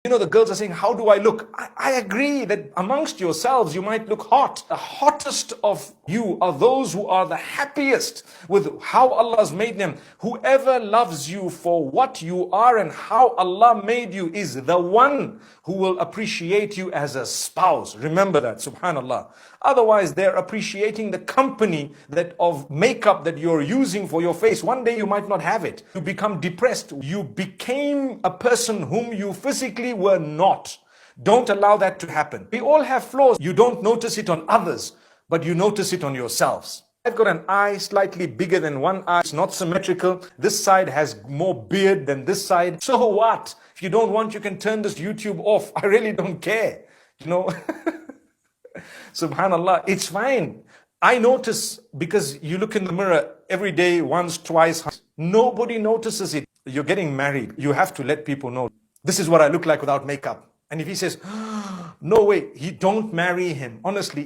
You know, the girls are saying, how do I look? I agree that amongst yourselves, you might look hot. The hottest of you are those who are the happiest with how Allah has made them. Whoever loves you for what you are and how Allah made you is the one who will appreciate you as a spouse. Remember that, subhanallah. Otherwise, they're appreciating the company of makeup that you're using for your face. One day you might not have it. You become depressed. You became a person whom you physically were not. Don't allow that to happen. We all have flaws. You don't notice it on others, but you notice it on yourselves. I've got an eye slightly bigger than one eye. It's not symmetrical. This side has more beard than this side. So what? If you don't want, you can turn this YouTube off. I really don't care. You know, subhanallah, it's fine. I notice because you look in the mirror every day, once, twice. Nobody notices it. You're getting married. You have to let people know. This is what I look like without makeup. And if he says, no way, don't marry him. Honestly,